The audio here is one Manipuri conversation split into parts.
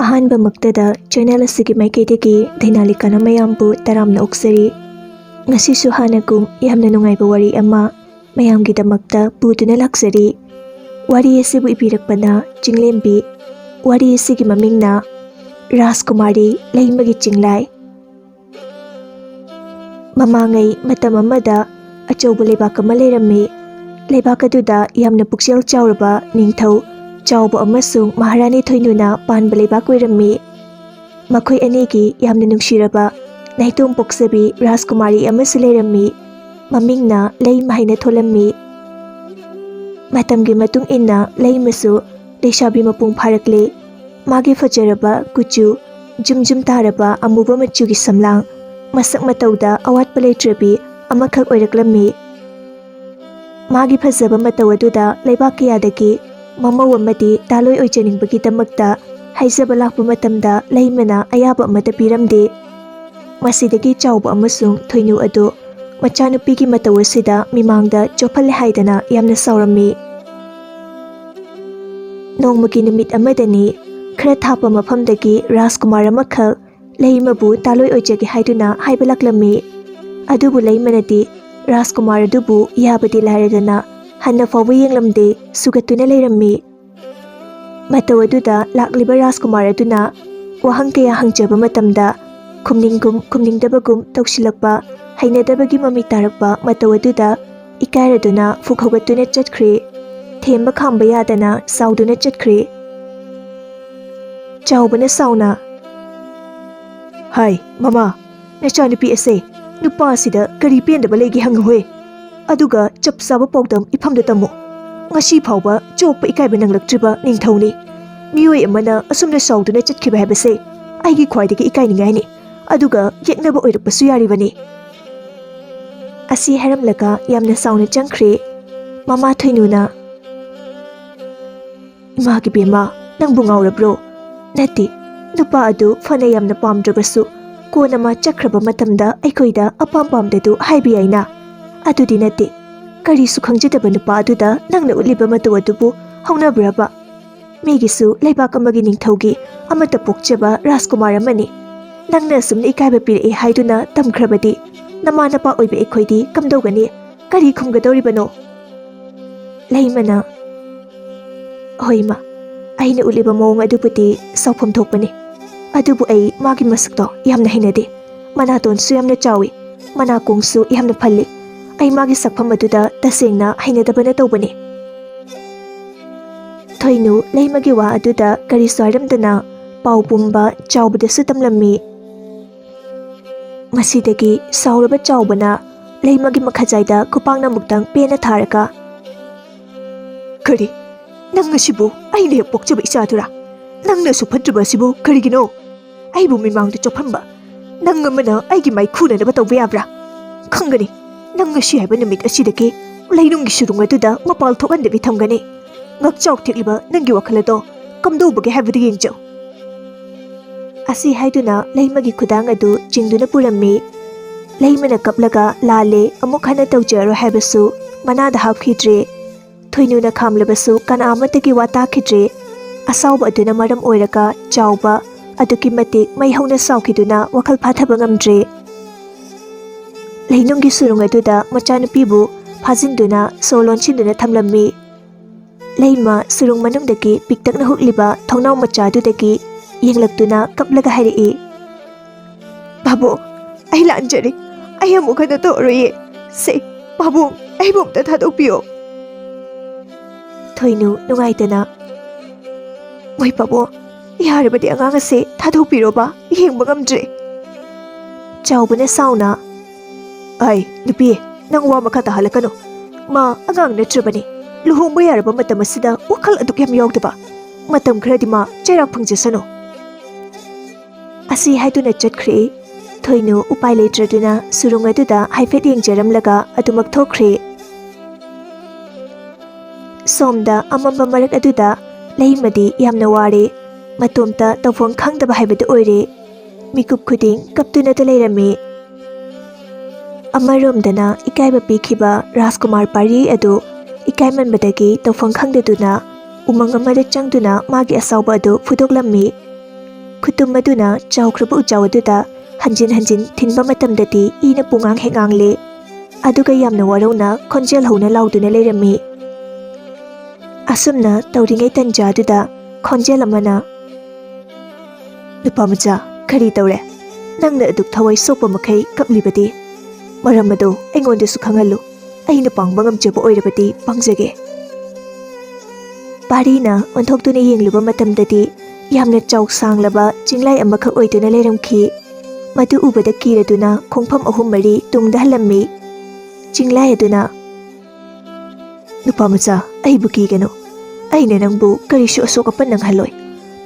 ꯑꯍꯥꯟꯕ ꯃꯛꯇꯗ ꯆꯦꯅꯦꯜ ꯑꯁꯤꯒꯤ ꯃꯥꯏꯀꯩꯗꯒꯤ ꯗꯩꯅꯥꯂꯤꯀꯥꯅ ꯃꯌꯥꯝꯕꯨ ꯇꯔꯥꯝꯅ ꯑꯣꯛꯆꯔꯤ꯫ ꯉꯁꯤꯁꯨ ꯍꯥꯟꯅꯒꯨꯝ ꯌꯥꯝꯅ ꯅꯨꯡꯉꯥꯏꯕ ꯋꯥꯔꯤ ꯑꯃ ꯃꯌꯥꯝꯒꯤꯗꯃꯛꯇ ꯄꯨꯗꯨꯅ ꯂꯥꯛꯆꯔꯤ꯫ ꯋꯥꯔꯤ ꯑꯁꯤꯕꯨ ꯏꯕꯤꯔꯛꯄꯅ ꯆꯤꯡꯂꯦꯝꯕꯤ, ꯋꯥꯔꯤ ꯑꯁꯤꯒꯤ ꯃꯃꯤꯡꯅ ꯔꯥꯖꯀꯨꯃꯥꯔꯤ ꯂꯩꯃꯒꯤ ꯆꯤꯡꯂꯥꯏ꯫ ꯃꯃꯥꯡꯉꯩ ꯃꯇꯝ ꯑꯃꯗ ꯑꯆꯧꯕ ꯂꯩꯕꯥꯛ ꯑꯃ ꯂꯩꯔꯝꯃꯤ꯫ ꯂꯩꯕꯥꯛ ꯑꯗꯨꯗ ꯌꯥꯝꯅ ꯄꯨꯛꯆꯦꯜ ꯆꯥꯎꯔꯕ ꯅꯤꯡꯊꯧ ꯆꯥꯎꯕ ꯑꯃꯁꯨꯡ ꯃꯍꯥꯔꯥꯅꯤ ꯊꯣꯏꯅꯨꯅ ꯄꯥꯟꯕ ꯂꯩꯕꯥꯛ ꯑꯣꯏꯔꯝꯃꯤ꯫ ꯃꯈꯣꯏ ꯑꯅꯤꯒꯤ ꯌꯥꯝꯅ ꯅꯨꯡꯁꯤꯔꯕ ꯅꯥꯏꯇꯣꯝ ꯄꯣꯛꯆꯕꯤ ꯔꯥꯖꯀꯨꯃꯥꯔꯤ ꯑꯃꯁꯨ ꯂꯩꯔꯝꯃꯤ꯫ ꯃꯃꯤꯡꯅ ꯂꯩꯃ ꯍꯥꯏꯅ ꯊꯣꯜꯂꯝꯃꯤ꯫ ꯃꯇꯝꯒꯤ ꯃꯇꯨꯡ ꯏꯟꯅ ꯂꯩꯃꯁꯨ ꯂꯩꯁꯥꯕꯤ ꯃꯄꯨꯡ ꯐꯥꯔꯛꯂꯦ꯫ ꯃꯥꯒꯤ ꯐꯖꯔꯕ ꯀꯨꯆꯨ, ꯖꯨꯝ ꯖꯨꯝ ꯇꯥꯔꯕ ꯑꯃꯨꯕ ꯃꯆꯨꯒꯤ ꯁꯝꯂꯥꯡ, ꯃꯁꯛ ꯃꯇꯧꯗ ꯑꯋꯥꯠꯄ ꯂꯩꯇ꯭ꯔꯕꯤ ꯑꯃꯈꯛ ꯑꯣꯏꯔꯛꯂꯝꯃꯤ꯫ ꯃꯥꯒꯤ ꯐꯖꯕ ꯃꯇꯧ ꯑꯗꯨꯗ ꯂꯩꯕꯥꯛ ꯀꯌꯥꯗꯒꯤ ꯃꯃꯧ ꯑꯃꯗꯤ ꯇꯥꯂꯣꯏ ꯑꯣꯏꯖꯅꯤꯡꯕꯒꯤꯗꯃꯛꯇ ꯍꯥꯏꯖꯕ ꯂꯥꯛꯄ ꯃꯇꯝꯗ ꯂꯩꯃꯅ ꯑꯌꯥꯕ ꯑꯃꯠꯇ ꯄꯤꯔꯝꯗꯦ꯫ ꯃꯁꯤꯗꯒꯤ ꯆꯥꯎꯕ ꯑꯃꯁꯨꯡ ꯊꯣꯏꯅꯨ ꯑꯗꯨ ꯃꯆꯥꯅꯨꯄꯤꯒꯤ ꯃꯇꯧ ꯑꯁꯤꯗ ꯃꯤꯃꯥꯡꯗ ꯆꯣꯞꯍꯜꯂꯦ ꯍꯥꯏꯗꯅ ꯌꯥꯝꯅ ꯁꯥꯎꯔꯝꯃꯤ꯫ ꯅꯣꯡꯃꯒꯤ ꯅꯨꯃꯤꯠ ꯑꯃꯗꯅꯤ ꯈꯔ ꯊꯥꯞꯄ ꯃꯐꯝꯗꯒꯤ ꯔꯥꯖꯀꯨꯃꯥꯔ ꯑꯃꯈꯛ ꯂꯩꯃꯕꯨ ꯇꯥꯂꯣꯏ ꯑꯣꯏꯖꯒꯦ ꯍꯥꯏꯗꯨꯅ ꯍꯥꯏꯕ ꯂꯥꯛꯂꯝꯃꯤ꯫ ꯑꯗꯨꯕꯨ ꯂꯩꯃꯅꯗꯤ ꯔꯥꯖꯀꯨꯃꯥꯔ ꯑꯗꯨꯕꯨ ꯌꯥꯕꯗꯤ ꯂꯥꯏꯔꯗꯅ ꯍꯟꯅ ꯐꯥꯎꯕ ꯌꯦꯡꯂꯝꯗꯦ, ꯁꯨꯒꯠꯇꯨꯅ ꯂꯩꯔꯝꯃꯤ꯫ ꯃꯇꯧ ꯑꯗꯨꯗ ꯂꯥꯛꯂꯤꯕ ꯔꯥꯖꯀꯨꯃꯥꯔ ꯑꯗꯨꯅ ꯋꯥꯍꯪ ꯀꯌꯥ ꯍꯪꯖꯕ ꯃꯇꯝꯗ ꯈꯨꯝꯅꯤꯡꯒꯨꯝ ꯈꯨꯝꯅꯤꯡꯗꯕꯒꯨꯝ ꯇꯧꯁꯤꯜꯂꯛꯄ ꯍꯩꯅꯗꯕꯒꯤ ꯃꯃꯤ ꯇꯥꯔꯛꯄ ꯃꯇꯧ ꯑꯗꯨꯗ ꯏꯀꯥꯏꯔꯗꯨꯅ ꯐꯨꯛ ꯍꯧꯒꯠꯇꯨꯅ ꯆꯠꯈ꯭ꯔꯦ꯫ ꯊꯦꯝꯕ ꯈꯥꯝꯕ ꯌꯥꯗꯅ ꯁꯥꯎꯗꯨꯅ ꯆꯠꯈ꯭ꯔꯦ꯫ ꯆꯥꯎꯕꯅ ꯁꯥꯎꯅ, "ꯍꯥꯏ ꯃꯃꯥ, ꯅꯆꯥꯅꯨꯄꯤ ꯑꯁꯦ ꯅꯨꯄꯥ ꯑꯁꯤꯗ ꯀꯔꯤ ꯄꯦꯟꯗꯕ ꯂꯩꯒꯦ ꯍꯪꯉꯨꯍꯦ, ꯑꯗꯨꯒ ꯆꯞ ꯆꯥꯕ ꯄꯥꯎꯗꯝ ꯏꯐꯝꯗ ꯇꯝꯃꯨ꯫ ꯉꯁꯤ ꯐꯥꯎꯕ ꯆꯣꯞꯄ ꯏꯀꯥꯏꯕ ꯅꯪꯂꯛꯇ꯭ꯔꯤꯕ ꯅꯤꯡꯊꯧꯅꯤ꯫ ꯃꯤꯑꯣꯏ ꯑꯃꯅ ꯑꯁꯨꯝꯅ ꯁꯥꯎꯗꯨꯅ ꯆꯠꯈꯤꯕ ꯍꯥꯏꯕꯁꯦ ꯑꯩꯒꯤ ꯈ꯭ꯋꯥꯏꯗꯒꯤ ꯏꯀꯥꯏꯅꯤꯡꯉꯥꯏꯅꯤ, ꯑꯗꯨꯒ ꯌꯦꯛꯅꯕ ꯑꯣꯏꯔꯛꯄꯁꯨ ꯌꯥꯔꯤꯕꯅꯤ"꯫ ꯑꯁꯤ ꯍꯥꯏꯔꯝꯂꯒ ꯌꯥꯝꯅ ꯁꯥꯎꯅ ꯆꯪꯈ꯭ꯔꯦ꯫ ꯃꯃꯥ ꯊꯣꯏꯅꯨꯅ, "ꯏꯃꯥꯒꯤ ꯕꯦꯝꯃ, ꯅꯪꯕꯨ ꯉꯥꯎꯔꯕ꯭ꯔꯣ? ꯅꯠꯇꯦ, ꯅꯨꯄꯥ ꯑꯗꯨ ꯐꯅ ꯌꯥꯝꯅ ꯄꯥꯝꯗ꯭ꯔꯕꯁꯨ ꯀꯣꯟꯅ ꯃꯥ ꯆꯠꯈ꯭ꯔꯕ ꯃꯇꯝꯗ ꯑꯩꯈꯣꯏꯗ ꯑꯄꯥꯝ ꯄꯥꯝꯗꯗꯨ ꯍꯥꯏꯕ ꯌꯥꯏꯅ꯫ ꯑꯗꯨꯗꯤ ꯅꯠꯇꯦ, ꯀꯔꯤꯁꯨ ꯈꯪꯖꯗꯕ ꯅꯨꯄꯥ ꯑꯗꯨꯗ ꯅꯪꯅ ꯎꯠꯂꯤꯕ ꯃꯇꯧ ꯑꯗꯨꯕꯨ ꯍꯧꯅꯕ꯭ꯔꯕ? ꯃꯤꯒꯤꯁꯨ ꯂꯩꯕꯥꯛ ꯑꯃꯒꯤ ꯅꯤꯡꯊꯧꯒꯤ ꯑꯃꯠꯇ ꯄꯣꯛꯆꯕ ꯔꯥꯖꯀꯨꯃꯥꯔ ꯑꯃꯅꯤ꯫ ꯅꯪꯅ ꯑꯁꯨꯝꯅ ꯏꯀꯥꯏꯕ ꯄꯤꯔꯛꯑꯦ ꯍꯥꯏꯗꯨꯅ ꯇꯝꯈ꯭ꯔꯕꯗꯤ ꯅꯃꯥ ꯅꯄꯥ ꯑꯣꯏꯕ ꯑꯩꯈꯣꯏꯗꯤ ꯀꯝꯗꯧꯒꯅꯤ? ꯀꯔꯤ ꯈꯨꯝꯒꯗꯧꯔꯤꯕꯅꯣ"꯫ ꯂꯩꯃꯅ, "ꯍꯣꯏ ꯃꯥ, ꯑꯩꯅ ꯎꯠꯂꯤꯕ ꯃꯑꯣꯡ ꯑꯗꯨꯕꯨꯗꯤ ꯁꯥꯎꯐꯝ ꯊꯣꯛꯄꯅꯤ꯫ ꯑꯗꯨꯕꯨ ꯑꯩ ꯃꯥꯒꯤ ꯃꯁꯛꯇꯣ ꯌꯥꯝꯅ ꯍꯩꯅꯗꯦ꯫ ꯃꯅꯥꯇꯣꯟꯁꯨ ꯌꯥꯝꯅ ꯆꯥꯎꯏ, ꯃꯅꯥꯀꯣꯡꯁꯨ ꯌꯥꯝꯅ ꯐꯜꯂꯤ꯫ ꯑꯩ ꯃꯥꯒꯤ ꯁꯛꯐꯝ ꯑꯗꯨꯗ ꯇꯁꯦꯡꯅ ꯍꯩꯅꯗꯕꯅ ꯇꯧꯕꯅꯤ"꯫ ꯊꯣꯏꯅꯨ ꯂꯩꯃꯒꯤ ꯋꯥ ꯑꯗꯨꯗ ꯀꯔꯤꯁꯨ ꯍꯥꯏꯔꯝꯗꯅ ꯄꯥꯎ ꯄꯨꯝꯕ ꯆꯥꯎꯕꯗꯁꯨ ꯇꯝꯂꯝꯃꯤ꯫ ꯃꯁꯤꯗꯒꯤ ꯁꯥꯎꯔꯕ ꯆꯥꯎꯕꯅ ꯂꯩꯃꯒꯤ ꯃꯈꯥꯖꯥꯏꯗ ꯈꯨꯄꯥꯛꯅ ꯑꯃꯨꯛꯇꯪ ꯄꯦꯟꯅ ꯊꯥꯔꯒ, "ꯀꯔꯤ? ꯅꯪ ꯑꯁꯤꯕꯨ ꯑꯩꯅ ꯍꯦꯛ ꯄꯣꯛꯆꯕ ꯏꯆꯥꯗꯨꯔꯥ? ꯅꯪꯅꯁꯨ ꯐꯠꯇ꯭ꯔꯤꯕ ꯑꯁꯤꯕꯨ ꯀꯔꯤꯒꯤꯅꯣ? ꯑꯩꯕꯨ ꯃꯤꯃꯥꯡꯗ ꯆꯣꯞꯍꯟꯕ ꯅꯪ ꯑꯃꯅ ꯑꯩꯒꯤ ꯃꯥꯏ ꯈꯨꯅꯅꯕ ꯇꯧꯕ ꯌꯥꯕ꯭ꯔꯥ? ꯈꯪꯒꯅꯤ, ꯅꯪ ꯉꯁꯤ ꯍꯥꯏꯕ ꯅꯨꯃꯤꯠ ꯑꯁꯤꯗꯒꯤ ꯂꯩꯅꯨꯡꯒꯤ ꯁꯨꯔꯨꯡ ꯑꯗꯨꯗ ꯃꯄꯥꯜ ꯊꯣꯛꯍꯟꯗꯕꯤ ꯊꯝꯒꯅꯤ꯫ ꯉꯛꯆꯥꯎ ꯊꯦꯛꯂꯤꯕ ꯅꯪꯒꯤ ꯋꯥꯈꯜ ꯑꯗꯣ ꯀꯝꯗꯧꯕꯒꯦ ꯍꯥꯏꯕꯗꯨ ꯌꯦꯡꯖꯧ"꯫ ꯑꯁꯤ ꯍꯥꯏꯗꯨꯅ ꯂꯩꯃꯒꯤ ꯈꯨꯗꯥꯡ ꯑꯗꯨ ꯆꯤꯡꯗꯨꯅ ꯄꯨꯔꯝꯃꯤ꯫ ꯂꯩꯃꯅ ꯀꯞꯂꯒ ꯂꯥꯜꯂꯦ, ꯑꯃꯨꯛ ꯍꯟꯅ ꯇꯧꯖꯔꯣꯏ ꯍꯥꯏꯕꯁꯨ ꯃꯅꯥꯗ ꯍꯥꯞꯈꯤꯗ꯭ꯔꯦ꯫ ꯊꯣꯏꯅꯨꯅ ꯈꯥꯝꯂꯕꯁꯨ ꯀꯅꯥ ꯑꯃꯠꯇꯒꯤ ꯋꯥ ꯇꯥꯈꯤꯗ꯭ꯔꯦ꯫ ꯑꯁꯥꯎꯕ ꯑꯗꯨꯅ ꯃꯔꯝ ꯑꯣꯏꯔꯒ ꯆꯥꯎꯕ ꯑꯗꯨꯛꯀꯤ ꯃꯇꯤꯛ ꯃꯩ ꯍꯧꯅ ꯁꯥꯎꯈꯤꯗꯨꯅ ꯋꯥꯈꯜ ꯐꯥꯊꯕ ꯉꯝꯗ꯭ꯔꯦ꯫ ꯂꯩꯅꯨꯡꯒꯤ ꯁꯨꯔꯨꯡ ꯑꯗꯨꯗ ꯃꯆꯥꯅꯨꯄꯤꯕꯨ ꯐꯥꯖꯤꯟꯗꯨꯅ ꯁꯣ ꯂꯣꯟꯁꯤꯟꯗꯨꯅ ꯊꯝꯂꯝꯃꯤ꯫ ꯂꯩꯃ ꯁꯨꯔꯨꯡ ꯃꯅꯨꯡꯗꯒꯤ ꯄꯤꯛꯇꯛꯅ ꯍꯨꯛꯂꯤꯕ ꯊꯣꯡꯅꯥꯎ ꯃꯆꯥ ꯑꯗꯨꯗꯒꯤ ꯌꯦꯡꯂꯛꯇꯨꯅ ꯀꯞꯂꯒ ꯍꯥꯏꯔꯛꯏ, "ꯄꯥꯕꯨꯡ, ꯑꯩ ꯂꯥꯟꯖꯔꯦ. ꯑꯩ ꯑꯃꯨꯛ ꯍꯟꯅ ꯇꯧꯔꯣꯏꯌꯦ. ꯄꯥꯕꯨꯡ, ꯑꯩꯕꯨ ꯑꯝꯇ ꯊꯥꯗꯣꯛꯄꯤꯌꯣ"꯫ ꯊꯣꯏꯅꯨ ꯅꯨꯡꯉꯥꯏꯇꯅ, "ꯃꯣꯏ ꯄꯥꯕꯨꯡ, ꯌꯥꯔꯕꯗꯤ ꯑꯉꯥꯡ ꯑꯁꯦ ꯊꯥꯗꯣꯛꯄꯤꯔꯣꯕ, ꯌꯦꯡꯕ ꯉꯝꯗ꯭ꯔꯦ"꯫ ꯆꯥꯎꯕꯅ ꯁꯥꯎꯅ, "ꯑꯩ ꯅꯨꯄꯤ, ꯅꯪ ꯋꯥ ꯃꯈꯥ ꯇꯥꯍꯜꯂꯛꯀꯅꯨ. ꯃꯥ ꯑꯉꯥꯡ ꯅꯠꯇ꯭ꯔꯕꯅꯤ. ꯂꯨꯍꯣꯡꯕ ꯌꯥꯔꯕ ꯃꯇꯝ ꯑꯁꯤꯗ ꯋꯥꯈꯜ ꯑꯗꯨꯛ ꯌꯥꯝ ꯌꯥꯎꯗꯕ. ꯃꯇꯝ ꯈꯔꯗꯤ ꯃꯥ ꯆꯩꯔꯥꯛ ꯐꯪꯖꯁꯅꯨ"꯫ ꯑꯁꯤ ꯍꯥꯏꯗꯨꯅ ꯆꯠꯈ꯭ꯔꯦ꯫ ꯊꯣꯏꯅꯨ ꯎꯄꯥꯏ ꯂꯩꯇ꯭ꯔꯗꯨꯅ ꯁꯨꯔꯨꯡ ꯑꯗꯨꯗ ꯍꯥꯏꯐꯦꯠ ꯌꯦꯡꯖꯔꯝꯂꯒ ꯑꯗꯨꯃꯛ ꯊꯣꯛꯈ꯭ꯔꯦ꯫ ꯁꯣꯝꯗ ꯑꯃꯝꯕ ꯃꯔꯛ ꯑꯗꯨꯗ ꯂꯩꯃꯗꯤ ꯌꯥꯝꯅ ꯋꯥꯔꯦ, ꯃꯇꯣꯝꯇ ꯇꯧꯐꯝ ꯈꯪꯗꯕ ꯍꯥꯏꯕꯗꯨ ꯑꯣꯏꯔꯦ꯫ ꯃꯤꯀꯨꯞ ꯈꯨꯗꯤꯡ ꯀꯞꯇꯨꯅꯇ ꯂꯩꯔꯝꯃꯤ꯫ ꯑꯃꯔꯣꯝꯗꯅ ꯏꯀꯥꯏꯕ ꯄꯤꯈꯤꯕ ꯔꯥꯖꯀꯨꯃꯥꯔ ꯄꯥꯔꯤ ꯑꯗꯨ ꯏꯀꯥꯏꯃꯟꯕꯗꯒꯤ ꯇꯧꯐꯝ ꯈꯪꯗꯗꯨꯅ ꯎꯃꯪ ꯑꯃꯗ ꯆꯪꯗꯨꯅ ꯃꯥꯒꯤ ꯑꯁꯥꯎꯕ ꯑꯗꯨ ꯐꯨꯗꯣꯛꯂꯝꯃꯤ꯫ Kutum aduna chawkraba uchaw aduda hanjin hanjin thinba matamdati ina pungang hengang le. Aduga yamna warauna khonjel hona lauduna leirami. Asumna tauringai tanja aduda khonjel amana Nupa Macha kari tawre nangna aduk thawai sokpa makai kaplibadi maram adu aingondasu khangalu aina pangba ngamjaba oirabadi pangjage Parina onthokduna yengluba matamdadi yamna chawk sanglaba Chinglai amakha oiduna leiramkhi madu ubada kiraduna khongpham ahum mari tungda halammi Chinglai aduna Nupa Macha ai buki gano aina nangbu karisu asoka panang haloi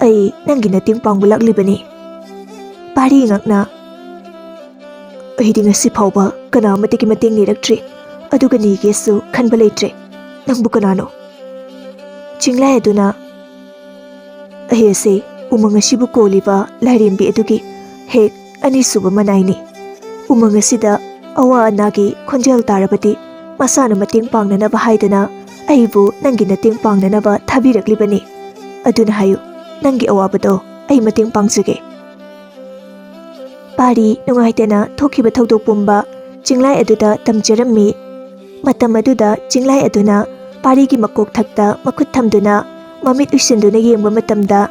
ai nangi nating pangbulak libani Pari ngakna ai dinga si phawba kana matiki mating niraktre aduga ni gesu khanba leitre nangbu kanano Chinglai aduna ai ase umanga sibu koliba lairimbi adugi hek ani suba manaini umanga sida awa anagi khonjel tarabati masana mating pangnana ba haidana aibu nangi nating pangnana ba thabiraklibani aduna hayu nangi awabado ai mating pangjage Pari nungaitena thokiba thodok pumba Chinglai aduda tamjarammi matam aduda Chinglai aduna Pari gi makok thakta makut thamduna mamit usinduna yengba matamda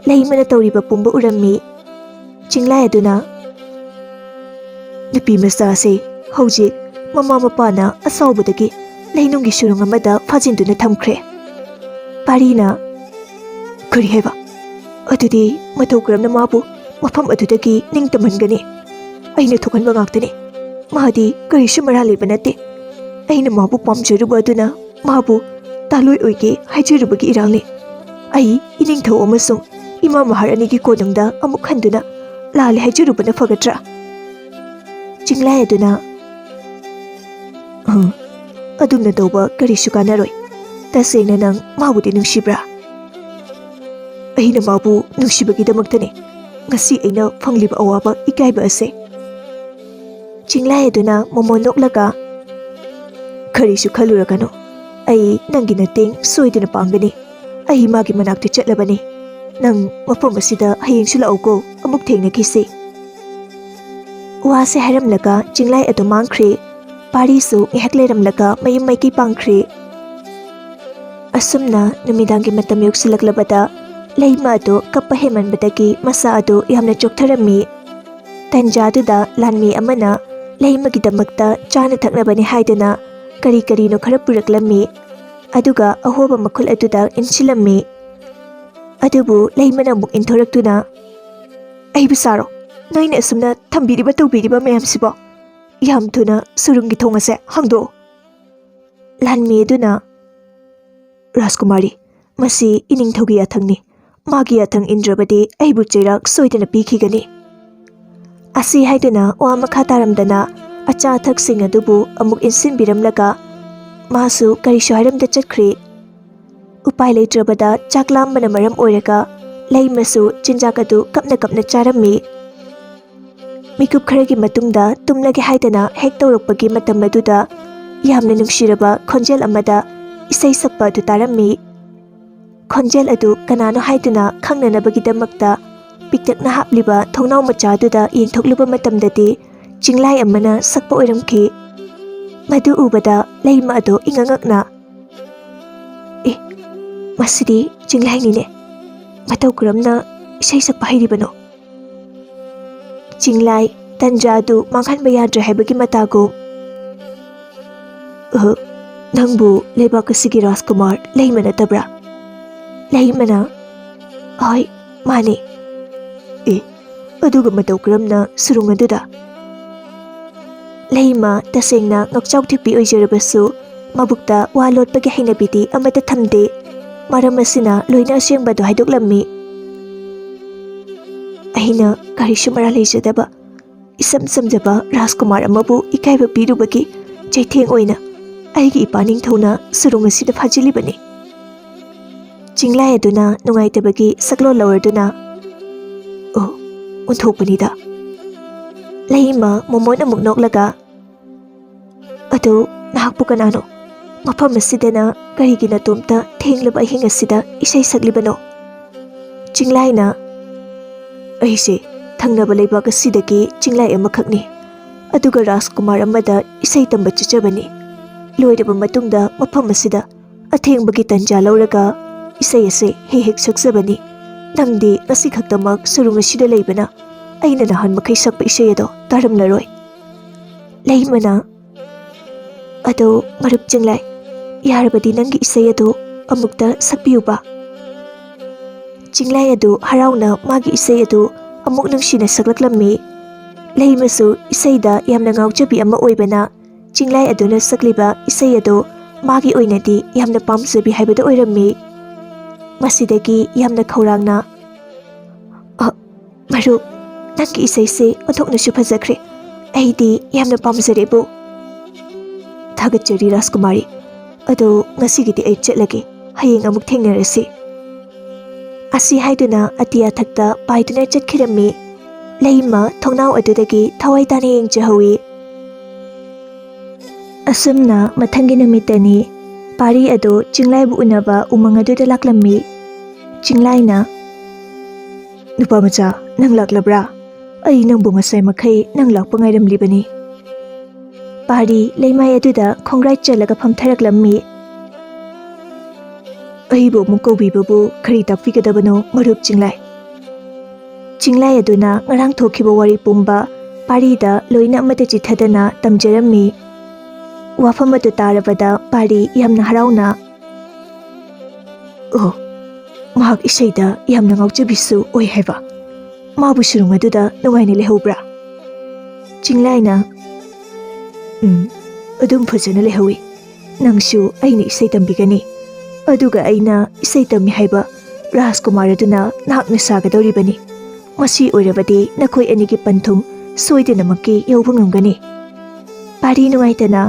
Leimana tawriba pumba urammi Chinglai aduna Nupi Macha se hojik mama mapana asawbadagi leinunggi surung amada phajinduna thamkhre Parina kari heba adudi matau karamna mabu mafam adudagi ningtamangani aina thokanba ngaktani mahadi karisu mara leba nate aina mabu pamjaruba aduna mabu taloi oige haijirubagi irangni ai iningthau amasung ima maharanigi kodangda amuk khanduna lali haijirubana fagatra Chinglai aduna adumna tawba karisu kanaroi tasengna nang mabudi nungsibra aina mabu nungsibagidamaktani ngasi aina fangliba awaba ikaiba ase Chinglai aduna momonoklaga karisu khaluragano ai nangi nating soidina pangani ai magi manakta chatlabani nang mafam asida hayeng sulauko amuk thengna kisi wase haramlaga Chinglai adu mangkhre Parisu ngehakleramlaga mayum maiki pangkhre asumna numidangi matam yoksilaklabada Leima adu kappa hemanbadagi masa adu yamna choktharammi tanjaduda lanmi amana Leimagidamakta chana thaknabani haidana kari karino khara puraklammi aduga ahoba makhul aduda insilammi adubu Leimana muk inthoraktuna aibu saro noina asumna thambiriba tawbiriba mayamsibo yam thuna surungi thongase hangdo lanmi aduna Rajkumari masi iningthogi athangni magi athang indrabadi aibu cheirak soidana pikhigani asi haiduna wa makha taramdana acha thak sing adubu amuk insin biramlaga masu karisu haramda chakkhre upai leitrabada chaklambana maram oiraga Leimasu chinjakadu kapna kapna charammi Mikup kharagi matungda tumlagi haidana hek tawrokpagi matam aduda yamna nungsiraba khonjel amada isai sakpa adu tarammi khonjel adu kanano haiduna khangnanabagidamakta piktakna hapliba thongnau macha aduda yengthokluba matamdadi Chinglai amana sakpa oiramki madu ubada Leima adu ingangakna masidi Chinglai nine matau kuramna isai sakpa hairibano Chinglai tanja adu manghanba yadra haibagi matago nangbu lebakasigi Rajkumar Leimana tabra Leimana ai mane aduga matau kuramna surung aduda Leima tasengna ngakchau thipi oijarabasu mabukta walotpagi hainabidi amata thamde maram asina loina asengbadu haidoklammi aina karisu mara leijadaba isam samjaba Rajkumar amabu ikaiba pirubagi chaitheng oina aigi ipaning thona surung asida phajilibani Chinglai aduna nungaitabagi saklo lawarduna unthokpanida Leima momon amuk noklaga adu nahakpu kanano mafam asidana karigi natumta thenglaba ahing asida isai saklibano Chinglai na ꯑꯩꯁꯦ ꯊꯪꯅꯕ ꯂꯩꯕꯥꯛ ꯑꯁꯤꯗꯒꯤ ꯆꯤꯡꯂꯥꯏ ꯑꯃꯈꯛꯅꯤ ꯑꯗꯨꯒ ꯔꯥꯖꯀꯨꯃꯥꯔ ꯑꯃꯗ ꯏꯁꯩ ꯇꯝꯕ ꯆꯠꯆꯕꯅꯤ ꯂꯣꯏꯔꯕ ꯃꯇꯨꯡꯗ ꯃꯐꯝ ꯑꯁꯤꯗ ꯑꯊꯦꯡꯕꯒꯤ ꯇꯟꯖꯥ ꯂꯧꯔꯒ ꯏꯁꯩ ꯑꯁꯤ ꯍꯦꯛ ꯁꯛꯆꯕꯅꯤ ꯅꯪꯗꯤ ꯉꯁꯤ ꯈꯛꯇꯃꯛ ꯁꯨꯔꯨꯡ ꯑꯁꯤꯗ ꯂꯩꯕꯅ ꯑꯩꯅ ꯅꯍꯥꯟ ꯃꯈꯩ ꯁꯛꯄ ꯏꯁꯩ ꯑꯗꯣ ꯇꯥꯔꯝꯂꯔꯣꯏ ꯂꯩꯃꯅ ꯑꯗꯣ ꯃꯔꯨꯞ ꯆꯤꯡꯂꯥꯏ ꯌꯥꯔꯕꯗꯤ ꯅꯪꯒꯤ ꯏꯁꯩ ꯑꯗꯨ ꯑꯃꯨꯛꯇ ꯁꯛꯄꯤꯌꯨꯕ ꯆꯤꯡꯂꯥꯏ ꯑꯗꯨ ꯍꯔꯥꯎꯅ ꯃꯥꯒꯤ ꯏꯁꯩ ꯑꯗꯨ ꯑꯃꯨꯛ ꯅꯨꯡꯁꯤꯅ ꯁꯛꯂꯛꯂꯝꯃꯤ ꯂꯩꯃꯁꯨ ꯏꯁꯩꯗ ꯌꯥꯝꯅ ꯉꯥꯎꯖꯕꯤ ꯑꯃ ꯑꯣꯏꯕꯅ ꯆꯤꯡꯂꯥꯏ ꯑꯗꯨꯅ ꯁꯛꯂꯤꯕ ꯏꯁꯩ ꯑꯗꯨ ꯃꯥꯒꯤ ꯑꯣꯏꯅꯗꯤ ꯌꯥꯝꯅ ꯄꯥꯝꯖꯕꯤ ꯍꯥꯏꯕꯗꯨ ꯑꯣꯏꯔꯝꯃꯤ ꯃꯁꯤꯗꯒꯤ ꯌꯥꯝꯅ ꯈꯧꯔꯥꯡꯅ ꯃꯔꯨꯞ ꯅꯪꯒꯤ ꯏꯁꯩꯁꯦ ꯑꯣꯟꯊꯣꯛꯅꯁꯨ ꯐꯖꯈ꯭ꯔꯦ ꯑꯩꯗꯤ ꯌꯥꯝꯅ ꯄꯥꯝꯖꯔꯦꯕꯨ ꯊꯥꯒꯠꯆꯔꯤ ꯔꯥꯖꯀꯨꯃꯥꯔꯤ ꯑꯗꯣ ꯉꯁꯤꯒꯤꯗꯤ ꯑꯩ ꯆꯠꯂꯒꯦ ꯍꯌꯦꯡ ꯑꯃꯨꯛ ꯊꯦꯡꯅꯔꯁꯤ ꯑꯁꯤ ꯍꯥꯏꯗꯨꯅ ꯑꯇꯤꯌꯥꯊꯛꯇ ꯄꯥꯏꯗꯨꯅ ꯆꯠꯈꯤꯔꯝꯃꯤ ꯂꯩꯃ ꯊꯣꯡꯅꯥꯎ ꯑꯗꯨꯗꯒꯤ ꯊꯋꯥꯏ ꯇꯥꯅ ꯌꯦꯡꯖꯍꯧꯏ ꯑꯁꯨꯝꯅ ꯃꯊꯪꯒꯤ ꯅꯨꯃꯤꯠꯇꯅꯤ ꯄꯥꯔꯤ ꯑꯗꯨ ꯆꯤꯡꯂꯥꯏꯕꯨ ꯎꯅꯕ ꯎꯃꯪ ꯑꯗꯨꯗ ꯂꯥꯛꯂꯝꯃꯤ ꯆꯤꯡꯂꯥꯏꯅ ꯅꯨꯄꯥ ꯃꯆꯥ ꯅꯪ ꯂꯥꯛꯂꯕ꯭ꯔꯥ ꯑꯩ ꯅꯪꯕꯨ ꯉꯁꯥꯏ ꯃꯈꯩ ꯅꯪ ꯂꯥꯛꯄ ꯉꯥꯏꯔꯝꯂꯤꯕꯅꯤ ꯄꯥꯔꯤ ꯂꯩꯃꯥꯏ ꯑꯗꯨꯗ ꯈꯣꯡꯒ꯭ꯔꯥꯏ ꯆꯜꯂꯒ ꯐꯝꯊꯔꯛꯂꯝꯃꯤ ꯑꯩꯕꯨ ꯑꯃꯨꯛ ꯀꯧꯕꯤꯕꯕꯨ ꯀꯔꯤ ꯇꯥꯛꯄꯤꯒꯗꯕꯅꯣ ꯃꯔꯨꯞ ꯆꯤꯡꯂꯥꯏ ꯆꯤꯡꯂꯥꯏ ꯑꯗꯨꯅ ꯉꯔꯥꯡ ꯊꯣꯛꯈꯤꯕ ꯋꯥꯔꯤ ꯄꯨꯝꯕ ꯄꯥꯔꯤꯗ ꯂꯣꯏꯅ ꯑꯃꯠꯇ ꯆꯤꯊꯗꯅ ꯇꯝꯖꯔꯝꯃꯤ ꯋꯥꯐꯝ ꯑꯗꯨ ꯇꯥꯔꯕꯗ ꯄꯥꯔꯤ ꯌꯥꯝꯅ ꯍꯔꯥꯎꯅ ꯑꯣ ꯃꯍꯥꯛ ꯏꯁꯩꯗ ꯌꯥꯝꯅ ꯉꯥꯎꯖꯕꯤꯁꯨ ꯑꯣꯏ ꯍꯥꯏꯕ ꯃꯥꯕꯨ ꯁꯨꯔꯨꯡ ꯑꯗꯨꯗ ꯅꯨꯡꯉꯥꯏꯅ ꯂꯩꯍꯧꯕ꯭ꯔꯥ ꯆꯤꯡꯂꯥꯏꯅ ꯑꯗꯨꯝ ꯐꯖꯅ ꯂꯩꯍꯧꯏ ꯅꯪꯁꯨ ꯑꯩꯅ ꯏꯁꯩ ꯇꯝꯕꯤꯒꯅꯤ ꯑꯗꯨꯒ ꯑꯩꯅ ꯏꯁꯩ ꯇꯝꯃꯤ ꯍꯥꯏꯕ ꯔꯥꯖꯀꯨꯃꯥꯔ ꯑꯗꯨꯅ ꯅꯍꯥꯛꯅ ꯁꯥꯒꯗꯧꯔꯤꯕꯅꯤ ꯃꯁꯤ ꯑꯣꯏꯔꯕꯗꯤ ꯅꯈꯣꯏ ꯑꯅꯤꯒꯤ ꯄꯟꯊꯨꯡ ꯁꯣꯏꯗꯅꯃꯛꯀꯤ ꯌꯧꯕ ꯉꯝꯒꯅꯤ ꯄꯥꯔꯤ ꯅꯨꯡꯉꯥꯏꯇꯅ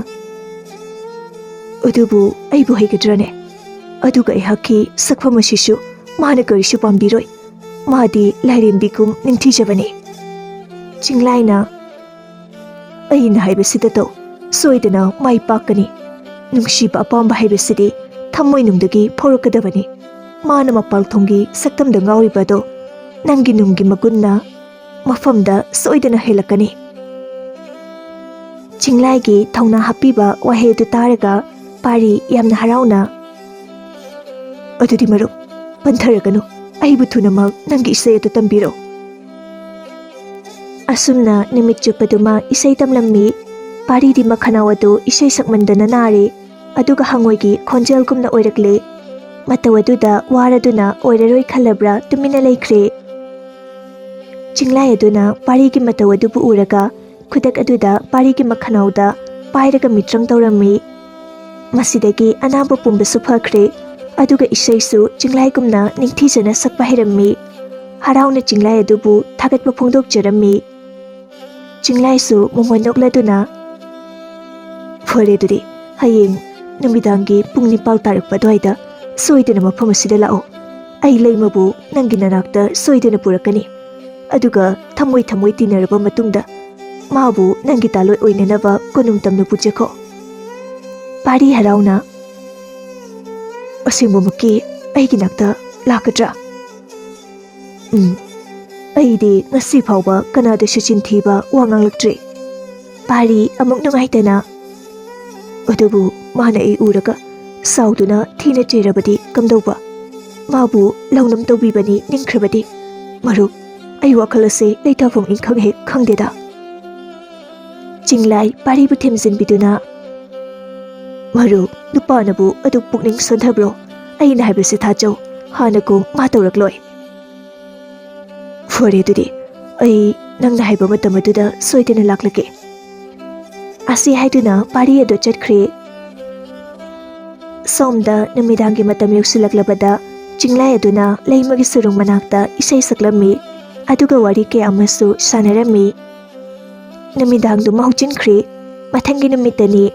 ꯑꯗꯨꯕꯨ ꯑꯩꯕꯨ ꯍꯩꯒꯗ꯭ꯔꯅꯦ ꯑꯗꯨꯒ ꯑꯩꯍꯥꯛꯀꯤ ꯁꯛꯐꯝ ꯑꯁꯤꯁꯨ ꯃꯥꯅ ꯀꯔꯤꯁꯨ ꯄꯥꯝꯕꯤꯔꯣꯏ ꯃꯥꯗꯤ ꯂꯥꯏꯔꯦꯝꯕꯤꯒꯨꯝ ꯅꯤꯡꯊꯤꯖꯕꯅꯤ ꯆꯤꯡꯂꯥꯏꯅ ꯑꯩꯅ ꯍꯥꯏꯕꯁꯤꯗ ꯇꯧ ꯁꯣꯏꯗꯅ ꯃꯥꯏ ꯄꯥꯛꯀꯅꯤ ꯅꯨꯡꯁꯤꯕ ꯑꯄꯥꯝꯕ ꯍꯥꯏꯕꯁꯤꯗꯤ ꯊꯃꯣꯏꯅꯨꯡꯗꯒꯤ ꯐꯥꯎꯔꯛꯀꯗꯕꯅꯤ ꯃꯥꯅ ꯃꯄꯥꯜꯊꯣꯡꯒꯤ ꯁꯛꯇꯝꯗ ꯉꯥꯎꯔꯤꯕꯗꯣ ꯅꯪꯒꯤ ꯅꯨꯡꯒꯤ ꯃꯒꯨꯟꯅ ꯃꯐꯝꯗ ꯁꯣꯏꯗꯅ ꯍꯦꯜꯂꯛꯀꯅꯤ ꯆꯤꯡꯂꯥꯏꯒꯤ ꯊꯧꯅꯥ ꯍꯥꯞꯄꯤꯕ ꯋꯥꯍꯩ ꯑꯗꯨ ꯇꯥꯔꯒ ꯄꯥꯔꯤ ꯌꯥꯝꯅ ꯍꯔꯥꯎꯅ ꯑꯗꯨꯗꯤ ꯃꯔꯨꯞ ꯄꯟꯊꯔꯒꯅꯨ ꯑꯩꯕꯨ ꯊꯨꯅꯃꯛ ꯅꯪꯒꯤ ꯏꯁꯩ ꯑꯗꯨ ꯇꯝꯕꯤꯔꯣ ꯑꯁꯨꯝꯅ ꯅꯨꯃꯤꯠ ꯆꯨꯞꯄꯗꯨꯃ ꯏꯁꯩ ꯇꯝꯂꯝꯃꯤ ꯄꯥꯔꯤꯗꯤ ꯃꯈꯅꯥꯎ ꯑꯗꯨ ꯏꯁꯩ ꯁꯛꯃꯟꯗꯅ ꯅꯥꯔꯦ ꯑꯗꯨꯒ ꯍꯪꯉꯣꯏꯒꯤ ꯈꯣꯟꯖꯦꯜꯒꯨꯝꯅ ꯑꯣꯏꯔꯛꯂꯦ ꯃꯇꯧ ꯑꯗꯨꯗ ꯋꯥꯔꯗꯨꯅ ꯑꯣꯏꯔꯔꯣꯏ ꯈꯜꯂꯕ꯭ꯔꯥ ꯇꯨꯃꯤꯟꯅ ꯂꯩꯈ꯭ꯔꯦ ꯆꯤꯡꯂꯥꯏ ꯑꯗꯨꯅ ꯄꯥꯔꯤꯒꯤ ꯃꯇꯧ ꯑꯗꯨꯕꯨ ꯎꯔꯒ ꯈꯨꯗꯛ ꯑꯗꯨꯗ ꯄꯥꯔꯤꯒꯤ ꯃꯈꯅꯥꯎꯗ ꯄꯥꯏꯔꯒ ಮಿತ್ರꯪ ꯇꯧꯔꯝꯃꯤ ꯃꯁꯤꯗꯒꯤ ꯑꯅꯥꯕ ꯄꯨꯝꯕꯁꯨ ꯐꯈ꯭ꯔꯦ ꯑꯗꯨꯒ ꯏꯁꯩꯁꯨ ꯆꯤꯡꯂꯥꯏꯒꯨꯝꯅ ꯅꯤꯡꯊꯤꯖꯅ ꯁꯛꯄ ꯍꯩꯔꯝꯃꯤ ꯍꯔꯥꯎꯅ ꯆꯤꯡꯂꯥꯏ ꯑꯗꯨꯕꯨ ꯊꯥꯒꯠꯄ ꯐꯣꯡꯗꯣꯛꯆꯔꯝꯃꯤ ꯆꯤꯡꯂꯥꯏꯁꯨ ꯃꯣꯃꯣꯟ ꯅꯣꯛꯂꯗꯨꯅ ꯐꯔꯦ ꯑꯗꯨꯗꯤ ꯍꯌꯦꯡ ꯅꯨꯃꯤꯗꯥꯡꯒꯤ ꯄꯨꯡ 9 ꯇꯥꯔꯛꯄ ꯑꯗꯨꯋꯥꯏꯗ ꯁꯣꯏꯗꯅ ꯃꯐꯝ ꯑꯁꯤꯗ ꯂꯥꯛꯑꯣ ꯑꯩ ꯂꯩꯃꯕꯨ ꯅꯪꯒꯤ ꯅꯅꯥꯛꯇ ꯁꯣꯏꯗꯅ ꯄꯨꯔꯛꯀꯅꯤ ꯑꯗꯨꯒ ꯊꯃꯣꯏ ꯇꯤꯟꯅꯔꯕ ꯃꯇꯨꯡꯗ ꯃꯥꯕꯨ ꯅꯪꯒꯤ ꯇꯥꯂꯣꯏ ꯑꯣꯏꯅꯅꯕ ꯀꯣꯅꯨꯡ ꯇꯝꯅ ꯄꯨꯖꯈꯣ ꯄꯥꯔꯤ ꯍꯔꯥꯎꯅ ꯑꯁꯦꯡꯕꯃꯛꯀꯤ ꯑꯩꯒꯤ ꯅꯥꯛꯇ ꯂꯥꯛꯀꯗ꯭ꯔꯥ ꯑꯩꯗꯤ ꯉꯁꯤ ꯐꯥꯎꯕ ꯀꯅꯥꯗꯁꯨ ꯆꯤꯟꯊꯤꯕ ꯋꯥ ꯉꯥꯡꯂꯛꯇ꯭ꯔꯤ ꯄꯥꯔꯤ ꯑꯃꯨꯛ ꯅꯨꯡꯉꯥꯏꯇꯅ ꯑꯗꯨꯕꯨ ꯃꯥꯅ ꯑꯩ ꯎꯔꯒ ꯁꯥꯎꯗꯨꯅ ꯊꯤꯅ ꯆꯩꯔꯕꯗꯤ ꯀꯝꯗꯧꯕ ꯃꯥꯕꯨ ꯂꯧꯅꯝ ꯇꯧꯕꯤꯕꯅꯤ ꯅꯤꯡꯈ꯭ꯔꯕꯗꯤ ꯃꯔꯨꯞ ꯑꯩ ꯋꯥꯈꯜ ꯑꯁꯤ ꯂꯩꯇꯥꯐꯝ ꯏꯪꯈꯪ ꯍꯦꯛ ꯈꯪꯗꯦꯗ ꯆꯤꯡꯂꯥꯏ ꯄꯥꯔꯤꯕꯨ ꯊꯦꯝꯖꯤꯟꯕꯤꯗꯨꯅ ꯃꯔꯨꯞ ꯅꯨꯄꯥꯅꯕꯨ ꯑꯗꯨꯛ ꯄꯨꯛꯅꯤꯡ ꯁꯣꯟꯊꯕ꯭ꯔꯣ ꯑꯩꯅ ꯍꯥꯏꯕꯁꯤ ꯊꯥꯖꯧ ꯍꯥꯟꯅꯒꯨꯝ ꯃꯥ ꯇꯧꯔꯛꯂꯣꯏ ꯐꯔꯦ ꯑꯗꯨꯗꯤ ꯑꯩ ꯅꯪꯅ ꯍꯥꯏꯕ ꯃꯇꯝ ꯑꯗꯨꯗ ꯁꯣꯏꯗꯅ ꯂꯥꯛꯂꯒꯦ ꯑꯁꯤ ꯍꯥꯏꯗꯨꯅ ꯄꯥꯔꯤ ꯑꯗꯨ ꯆꯠꯈ꯭ꯔꯦ ꯁꯣꯝꯗ ꯅꯨꯃꯤꯗꯥꯡꯒꯤ ꯃꯇꯝ ꯌꯧꯁꯤꯜꯂꯛꯂꯕꯗ ꯆꯤꯡꯂꯥꯏ ꯑꯗꯨꯅ ꯂꯩꯃꯒꯤ ꯁꯨꯔꯨꯡ ꯃꯅꯥꯛꯇ ꯏꯁꯩ ꯁꯛꯂꯝꯃꯤ ꯑꯗꯨꯒ ꯋꯥꯔꯤ ꯀꯌꯥ ꯑꯃꯁꯨ ꯁꯥꯟꯅꯔꯝꯃꯤ ꯅꯨꯃꯤꯗꯥꯡꯗꯨ ꯍꯧꯖꯤꯟꯈ꯭ꯔꯦ ꯃꯊꯪꯒꯤ ꯅꯨꯃꯤꯠꯇꯅꯤ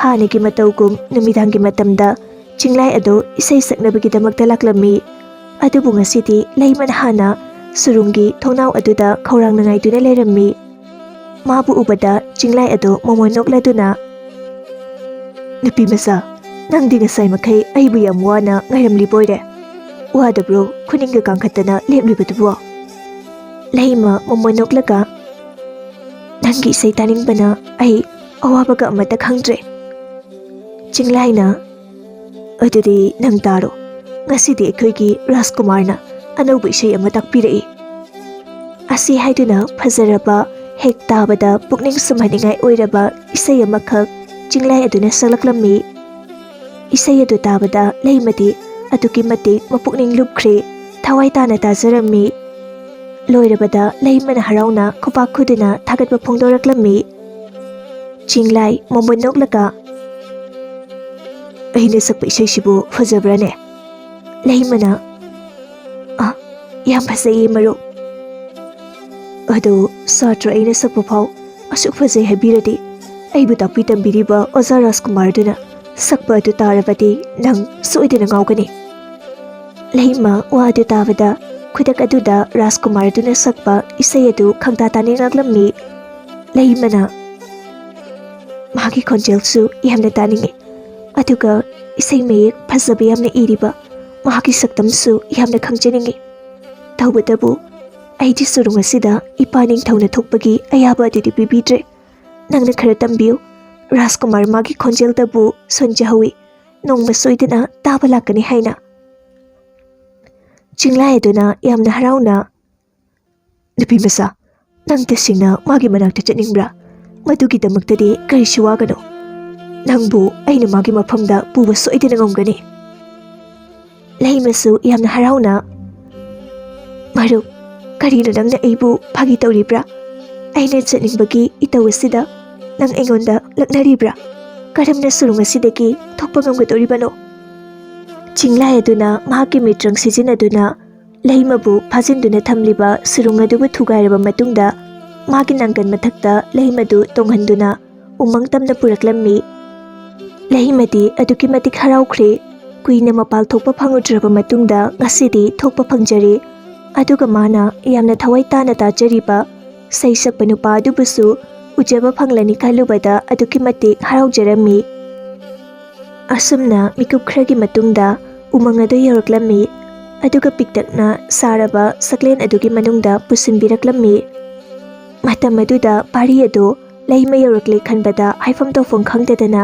ꯍꯥꯟꯅꯒꯤ ꯃꯇꯧꯒꯨꯝ ꯅꯨꯃꯤꯗꯥꯡꯒꯤ ꯃꯇꯝꯗ ꯆꯤꯡꯂꯥꯏ ꯑꯗꯨ ꯏꯁꯩ ꯁꯛꯅꯕꯒꯤꯗꯃꯛꯇ ꯂꯥꯛꯂꯝꯃꯤ ꯑꯗꯨꯕꯨ ꯉꯁꯤꯗꯤ ꯂꯩꯃꯅ ꯍꯥꯟꯅ ꯁꯨꯔꯨꯡꯒꯤ ꯊꯣꯡꯅꯥꯎ ꯑꯗꯨꯗ ꯈꯧꯔꯥꯡꯅ ꯉꯥꯏꯗꯨꯅ ꯂꯩꯔꯝꯃꯤ ꯃꯥꯕꯨ ꯎꯕꯗ ꯆꯤꯡꯂꯥꯏ ꯑꯗꯨ ꯃꯣꯃꯣꯟ ꯅꯣꯛꯂꯗꯨꯅ ꯅꯨꯄꯤ ꯃꯆꯥ ꯅꯪꯗꯤ ꯉꯁꯥꯏ ꯃꯈꯩ ꯑꯩꯕꯨ ꯌꯥꯝ ꯋꯥꯅ ꯉꯥꯏꯔꯝꯂꯤꯕꯣꯏꯔꯦ ꯋꯥꯗꯕ꯭ꯔꯣ ꯈꯨꯅꯤꯡꯒ ꯀꯥꯡꯈꯠꯇꯅ ꯂꯦꯞꯂꯤꯕꯗꯨꯕꯣ Leima momo noklaga nangi isai taningbana ai awabaga amata khangdre. Chinglai na adudi nang taro ngasidi aikoigi Rajkumarna anauba isai ama takpirai. Asi haiduna fazaraba hek tabada pukning sumhaningai oiraba isai amakak Chinglai aduna salaklammi. Isai adu tabada Leimadi aduki matik mapukning lupkhre thawai tana tajarammi. Loirabada Leimana harauna khupak khuduna thagatba phongdoraklammi. Chinglai momon noklaga aina sakpa isai sibu fajabrane. Leimana yam phasai maru. Ado satra aina sakpa phau asuk phasai habiradi aibu takpi tambiriba Oza Rajkumarduna sakpa adu tarabadi nang soidana ngaugani. Leima wa adu tabada खुदक अदुदा राजकुमारदुना सकपा इसै अदु खंगता तानिंगलम्मी. Leimana मागी खोंजेलसु यामना तानिंगे अदुगा इसै मेयक फजबे यामना इरिबा मागी सक्तमसु यामना खंगजनिंगे. तौबदबु आइदि सुरुंग असिदा इपानिंग थौना थोकपगी अयाबा अदुदि पिबिद्रे. नंगना खरा तंबियु राजकुमार मागी खोंजेलदबु सोंजहवी नोंगमा सोइदना ताबा लाकनी हाइना. Chinglai aduna yamna harauna nupi masa nang tasingna magi manakta chatningbra madugi damaktadi karisu wagano nangbu aina magi mafamda puba soidina ngomgani. Leimasu yamna harauna maru karino nangna aibu phagi tawribra aina chatningbagi itawasida nang engonda laknaribra karamna surung asidagi thokpa ngamgadoribano. Chinglai aduna mahaki mitrang sijinaduna Leimabu phajinduna thamliba surung adubu thugairaba matungda magi nanggan mathakta Leimadu tonghanduna umang tamna puraklammi. Leimadi aduki matik haraukhre kuina mapal thokpa phangudraba matungda ngasidi thokpa phangjari. Aduga mana yamna thawai tana tajariba saisakpa nupa adubusu ujaba phanglani khalubada aduki matik haraujarammi. Asumna mikup khragi matungda umang adu yaraklammi. Aduga piktakna saraba saklen adugi manungda pusinbiraklammi. Matam aduda pari adu Leima yarakle khanbada haifam tawfam khangdadana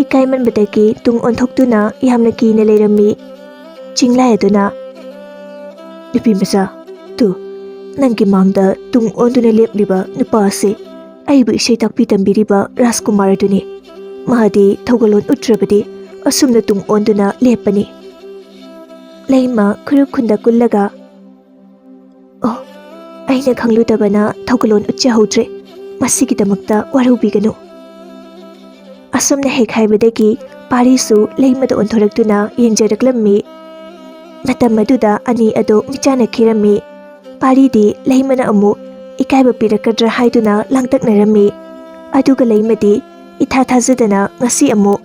ikaimanbadagi tung onthoktuna yamna kina leirammi. Chinglai aduna nupi masa tu nanggi mangda tung onduna lepliba nupa ase aibu isai takpi tambiriba Rajkumar aduni. Mahadi thogalon utrabadi asumna tung onduna lepani. Leima khuruk khunda kullaga oh aina khangludabana thogalon utchahudre masigidamakta warubiganu. Asumna hek haibadagi parisu Leimada onthoraktuna yengjaraklammi. Matam aduda ani ado michana khirammi. Paridi Leimana amu ikaiba pirakadra haiduna langtaknarammi. Aduga Leimadi itha thajadana ngasi amu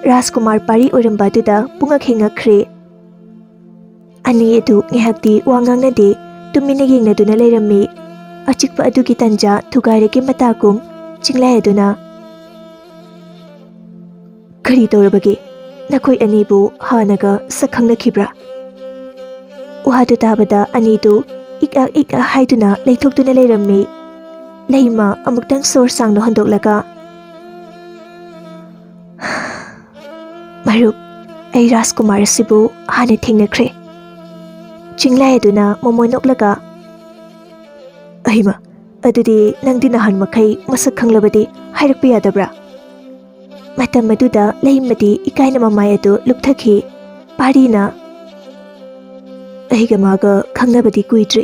Rajkumar pari oramba aduda pungak hingakre. Ani adu ngihakti wangangnade tumina yengnaduna leirammi. Achikpa adugi tanja thugairagi matakung Chinglai aduna kari tawrabagi nakoi anibu hanaga sakhangnakhibra. Wahadu tabada anidu ika haiduna leithoktuna leirammi. Leima amuktang sor sangno handoklaga marup ai Rajkumar asibu hana thengnakhre. Chinglai aduna momonoklaga aima adudi nangdi nahan makai masak khanglabadi hairakpa yadabra. Matam aduda Leimadi ikaina mamai adu lukthakhi. Parina aiga maga khangnabadi kuidre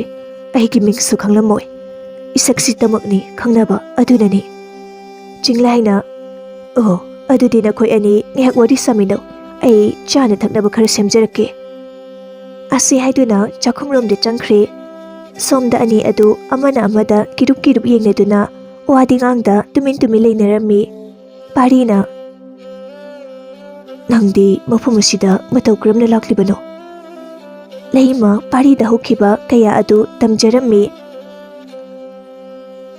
aigi mingsu khanglamoi isaksi tamakni khangnaba adunani. Chinglai na oh adudi nakhoi ani ngihak wari samino ai chana thaknaba khara semjarake. Asi haiduna chakhumromde changkhre. Somda ani adu amana amada kirup yengnaduna wadi ngangda tumin leinarammi. Parina nangdi mafum asida matau kramna laklibano. Leima parida hokhiba kaya adu tamjarammi.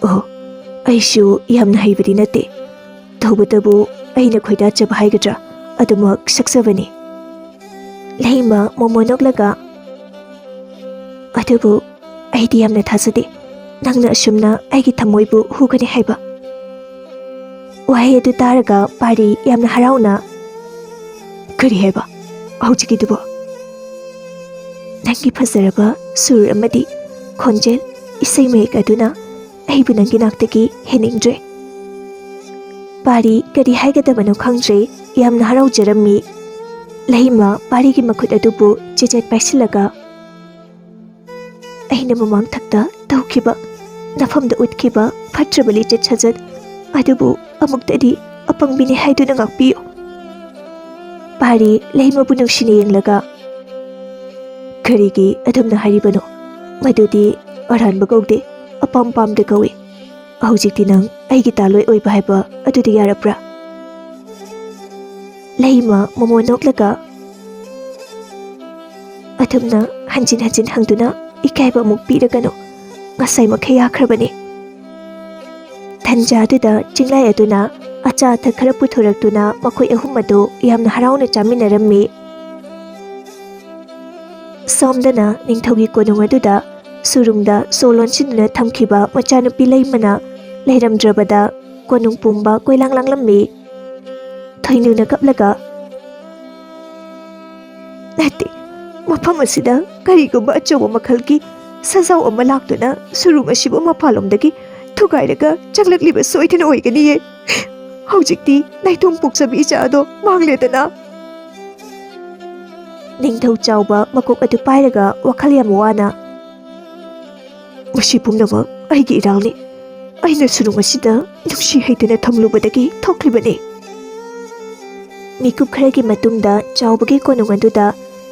Oh aishu yamna haibadi nate tawbadabu aina khoida chaba haigadra adumak saksavani. Leima momonoklaga adubu aidi yamna thasade Nangna asumna aigi thamoibu hugani haiba. Wahai adu taraga pari yamna harauna. Kari haiba, haujikidubo. Nangi phazaraba sur amadi khonjel isai mayek aduna aibu nangi naktaki heningdre. Pari kari haigadabano khangdre yamna haraujarammi. Leima pari gi makhut adubu chejet paisilaga. Aina mamang thakta taukiba nafamda utkiba phatrabali chachajat adubu amuktadi apangbini haiduna ngakpiyo. Pari Leima bu nungsini yenglaga. Karigi adamna haribano madudi aranba gaude apam pamde gawi. Hujikti nang aigi taloi oiba haiba adudi yarapra. Leima momo noklaga. Adamna hanjin hangduna ikaiba amuk piragano ngasai makhai yakhrabani. Thanjaduda Chinglai aduna acha athak khara puthoraktuna makhoi ahum adu yamna harauna chaminarammi. Somdana ningthogi konung aduda surungda solon sinuna thamkhiba machanupi Leimana leiramdrabada konung pumba koilang langlammi. Thainuna kaplaga nati mafam asida karigumba achoba makhalki sajau ama laktuna surung asibu mapalomdagi thugairaga changlakliba soithana oigani. Hujikti naithum puksabi icha ado mangledana. Ningthau chauba makok adu pairaga wakhal yam wana. Masi pumnamak aigi iralni. Aina surung asida nungsi haitana thamlubadagi thoklibani. Mikup kharagi matungda chaubagi konung aduda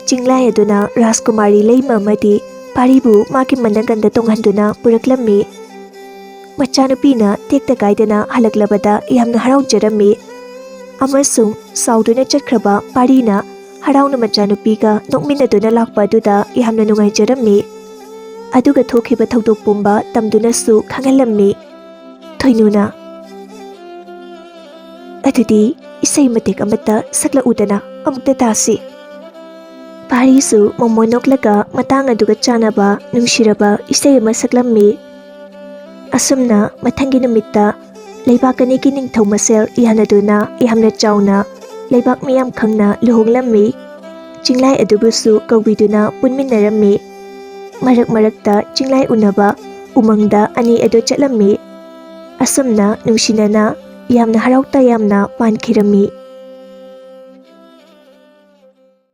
Chinglai aduna Rajkumari Leima amadi paribu maki managanda tonghanduna puraklammi. Machanupina tekta gaidana halaklabada yamna haraujarammi. Amasung sauduna chakhraba parina harauna machanupiga nokminaduna lakpa aduda yamna nungaijarammi. Aduga thokhiba thaudok pumba tamdunasu khangalammi. Thoinuna adudi isai matek amata sakla udana amukta tasi. Parisu momo noklaga matang aduga chanaba nungshiraba isai ama saklammi. Asumna mathangi numitta leibakani ki ningthau masel ihanaduna ihamna chauna leibak miyam khangna luhonglammi. Chinglai adubusu kawbiduna punminarammi. Marakta Chinglai unaba umangda ani adu chatlammi. Asumna nungsinana yamna harauta yamna pankhirammi.